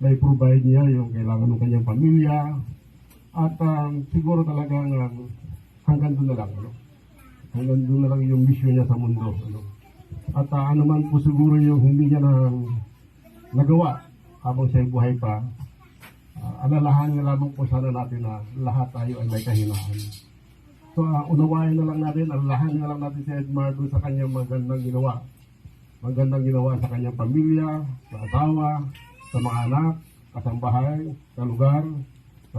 may provide niya yung kailangan ng kanyang pamilya at siguro talagang hanggang doon na lang. Ano? Hanggang doon na lang yung mission niya sa mundo. Ano? At ano man po siguro yung hindi niya nagawa habang siya buhay pa, alalahan nga lamang po sana natin na lahat tayo ay may kahinaan. So unawain na lang natin, alalahan na lang natin si Edmar doon sa kanyang magandang ginawa. Magandang ginawa sa kanyang pamilya, sa asawa, sa mga anak, kasambahay, sa lugar, sa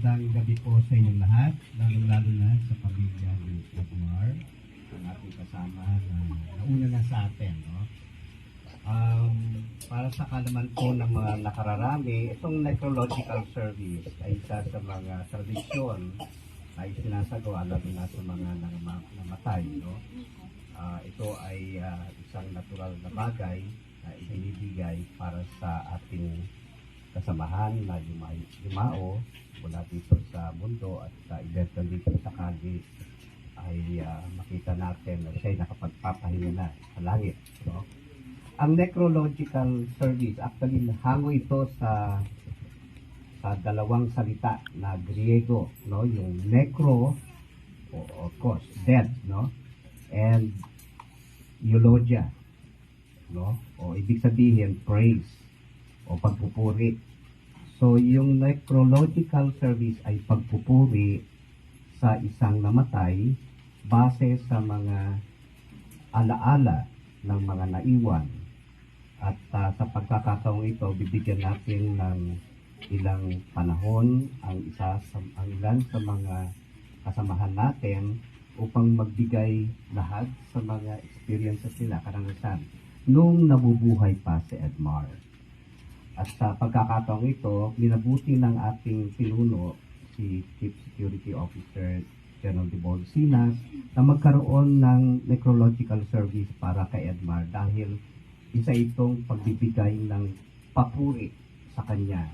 Magandang gabi po sa inyong lahat, lalo-lalo na sa pamilya ni Edmar, ang ating kasama na nauna na sa atin. No? Para sa kalaman po ng mga nakararami, itong necrological service ay isa sa mga tradisyon na isinasagawa lalo na sa mga namatay. No? Ito ay isang natural na bagay na ibinibigay para sa ating kasamahan na yumao mula dito sa mundo at sa evento dito sa Cali ay makita natin na siya'y nakapagpapahinga na sa langit. No? Ang necrological service, actually hango ito sa dalawang salita na Griego, no? Yung necro, of course, death, no? And eulogia, no? O ibig sabihin, praise o pagpupuri. So, yung necrological service ay pagpupuri sa isang namatay base sa mga alaala ng mga naiwan. At sa pagkakataong ito, bibigyan natin ng ilang panahon ang ilan sa mga kasamahan natin upang magbigay lahat sa mga experiences nila, karanasan, nung nabubuhay pa si Edmar. At sa pagkakataong ito, minabuti ng ating pinuno, si Chief Security Officer General Dibol Sinas, na magkaroon ng necrological service para kay Edmar dahil isa itong pagbibigay ng papuri sa kanya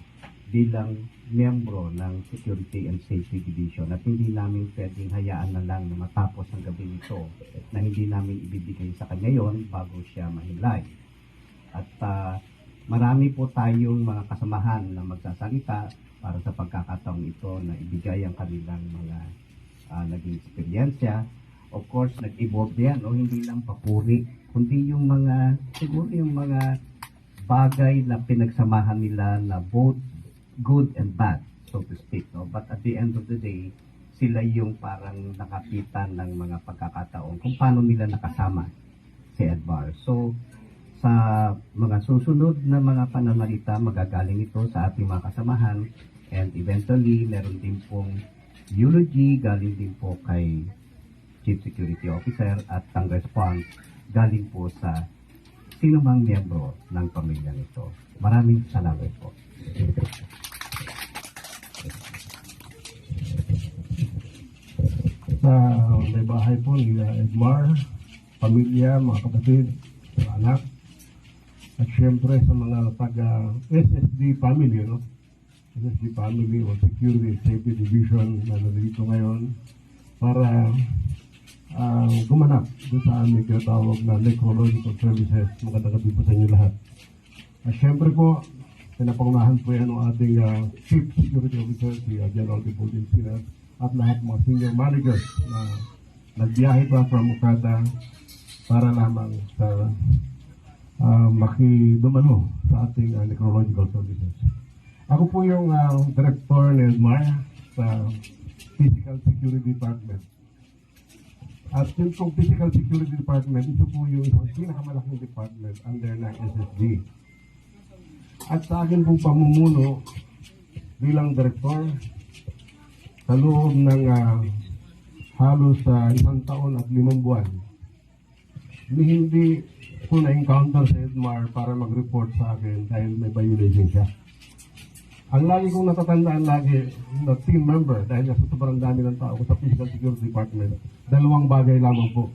bilang miyembro ng Security and Safety Division. At hindi namin pwedeng hayaan na lang na matapos ang gabi nito na hindi namin ibibigay sa kanya yon bago siya mahimlay. At marami po tayong mga kasamahan na magsasalita para sa pagkakataong ito na ibigay ang kanilang mga naging eksperyensya. Of course, nag-evolve yan, no? Hindi lang papuri, kundi yung mga, siguro yung mga bagay na pinagsamahan nila na both good and bad, so to speak. No? But at the end of the day, sila yung parang nakapitan ng mga pagkakataon kung paano nila nakasama si Edmar. So, sa mga susunod na mga pananalita, magagaling ito sa ating mga kasamahan, and eventually, meron din pong eulogy, galing din po kay Chief Security Officer, at ang response galing po sa sino mang miyembro ng pamilya nito. Maraming salamat po. Sa may bahay po ni Edmar, pamilya, mga kapatid, mga anak, at syempre sa mga taga SSD family, no? SSD family o Security Safety Division na nandito ngayon para gumanap doon sa aming tinatawag na necrological services. Magandang gabi po sa inyo lahat. At syempre po, pinapangunahan po yan ng ating Chief Security Officer, si General Dipoldo Encinas, at lahat mga senior managers na nagbiyahe pa from Okada para lamang sa makidumano sa ating necrological services. Ako po yung director ni Edmar sa Physical Security Department. At yung Physical Security Department, ito po yung isang pinakamalaking department under ng SSD. At sa akin pong pamumuno bilang director, sa loob ng halos 1 taon at 5 buwan, hindi ko na-encounter si Edmar para mag-report sa akin dahil may violation siya. Ang lagi kong natatandaan lagi na team member, dahil sa sobrang dami ng tao ko sa Physical Security Department, 2 bagay lamang po.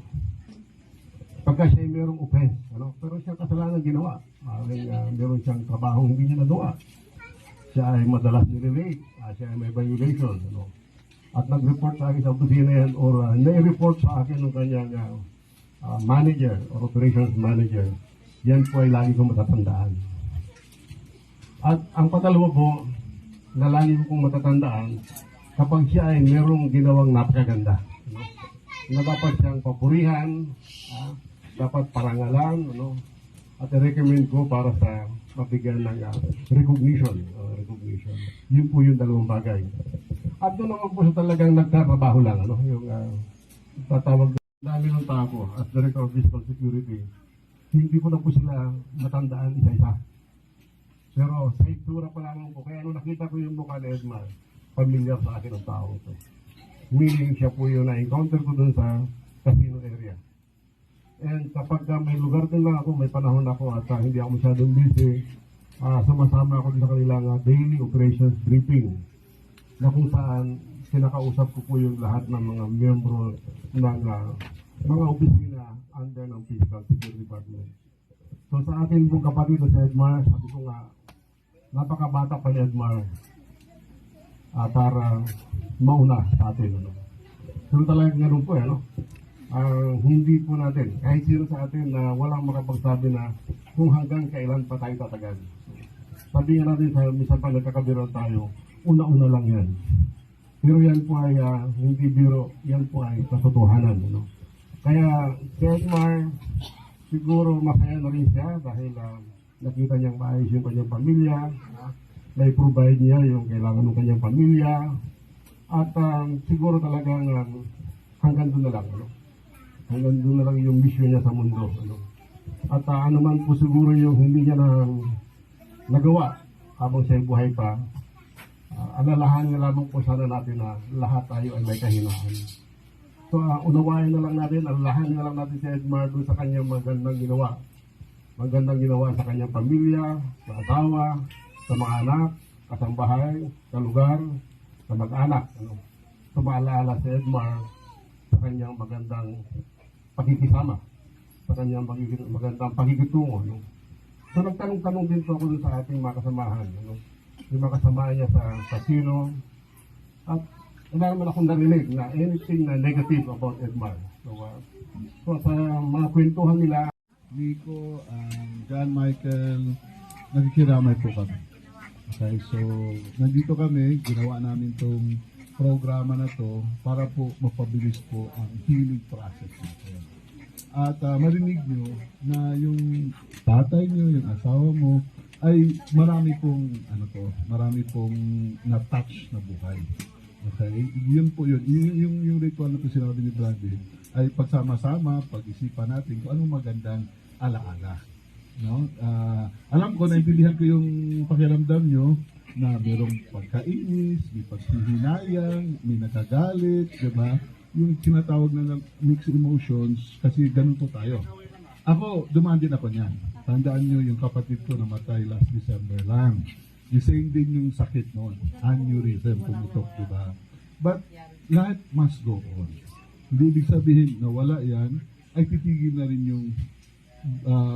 Pagka siya ay merong offense, pero siya kasalanan ginawa. Meron siyang trabaho hindi niya nagawa. Siya ay madalas nirelate, siya ay may violation. At nag-report sa akin sa opisina yan or nai-report sa akin ng kanyang manager or operations manager. Yan po ay lagi kong matatandaan. At ang patalawa po, na lagi kong matatandaan, kapag siya ay merong ginawang napakaganda, na dapat siyang papurihan, dapat parangalan, at i-recommend ko para sa mabigyan ng recognition. Yun po yung 2 bagay. At doon naman po siya talagang nagtatrabaho lang, yung tatawag dami ng tao as Director of Physical Security, hindi ko na po sila matandaan isa-isa. Pero sa itsura pa lamang po, kaya nung nakita ko yung mukha ni Edmar, familiar sa akin ang tao ito. Meaning siya po yung na-encounter ko dun sa casino area. And kapag may lugar din lang ako, may panahon ako at hindi ako masyadong busy, sumasama ako din sa kanilang daily operations briefing na kung saan kinakausap ko po yung lahat ng mga miyembro ng mga opisina under ng Physical Security Department. So sa akin pong kapatid sa Edmar, sabi ko nga, napakabata pa ni Edmar para mauna sa atin. So talagang ganun po, hindi po natin, kahit sino sa atin na walang makapagsabi na kung hanggang kailan pa tayo tatagal. Sabihin natin sa minsan pa nagkakabiran tayo, una-una lang yan. Pero yan po ay hindi biro, yan po ay katotohanan. Kaya si Edmar, siguro masaya na rin siya dahil nakita niyang maayos yung kanyang pamilya, na-provide niya yung kailangan ng kanyang pamilya, at siguro talagang hanggang doon na lang. Hanggang doon na lang yung mission niya sa mundo. At ano man po siguro yung hindi niya nagawa habang siya buhay pa, alalahanin na lamang po sana natin na lahat tayo ay may kahinaan. So unawain na lang natin, alalahanin na lang natin si Edmar doon sa kanyang magandang ginawa. Magandang ginawa sa kanyang pamilya, sa asawa, sa mga anak, kasambahay, sa lugar, sa mag-anak. So maalala si Edmar sa kanyang magandang pakikisama, sa kanyang magandang pakikitungo. So nagtanong-tanong din po ako sa ating mga kasamahan. Yung mga kasamahan niya sa casino. At wala naman akong narinig na anything na negative about Edmar. So sa mga kwentuhan nila, Nico, John Michael, nagkikiramay po kami. Okay, so nandito kami, ginawa namin itong programa na to para po mapabilis po ang healing process natin. At marinig nyo na yung tatay nyo, yung asawa mo, ay marami pong na-touch na buhay. Okay? Yun po yun. Yung ritual na po sinabi ni Brandy ay pagsama-sama, pag-isipan natin kung anong magandang alaala. No? Alam ko, naintindihan ko yung pakiramdam nyo na merong pagkainis, may paghihinayang, may nakagalit, diba? Yung tinatawag na mixed emotions, kasi ganun po tayo. Ako, dumaan din ako niyan. Tandaan nyo yung kapatid ko namatay last December lang. The same din yung sakit noon. Aneurysm, pumutok, diba? But, life must go on. Hindi ibig sabihin na wala yan, ay titigil na rin yung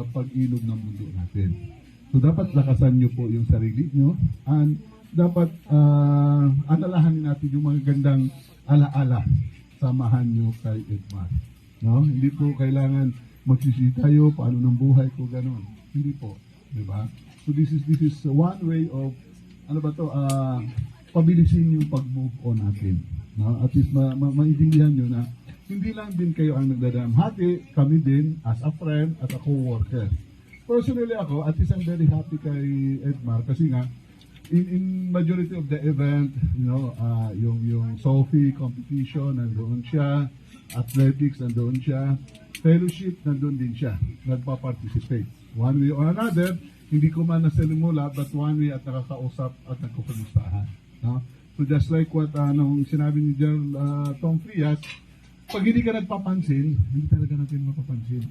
pag-ilog ng mundo natin. So, dapat lakasan nyo po yung sarili nyo and dapat alalahanin natin yung mga gandang alaala. Samahan nyo kay Edmar. No? Hindi po kailangan magsisi tayo, paano ng buhay ko, gano'n. Hindi po. Diba? So, this is one way of, pabilisin yung pag-move on natin. No? At least maintindihan nyo na hindi lang din kayo ang nagdadamhati, kami din as a friend, as a co-worker. Personally ako, at least I'm very happy kay Edmar kasi nga, in majority of the event, yung Sophie competition, nandoon siya, athletics, nandoon siya, fellowship, nandoon din siya, nagpa-participate. One way or another, hindi ko man nasalimula, but one way at nakakausap at nagkukumustahan. No? So just like what nung sinabi ni Tom Frias, pag hindi ka nagpapansin, hindi talaga natin mapapansin.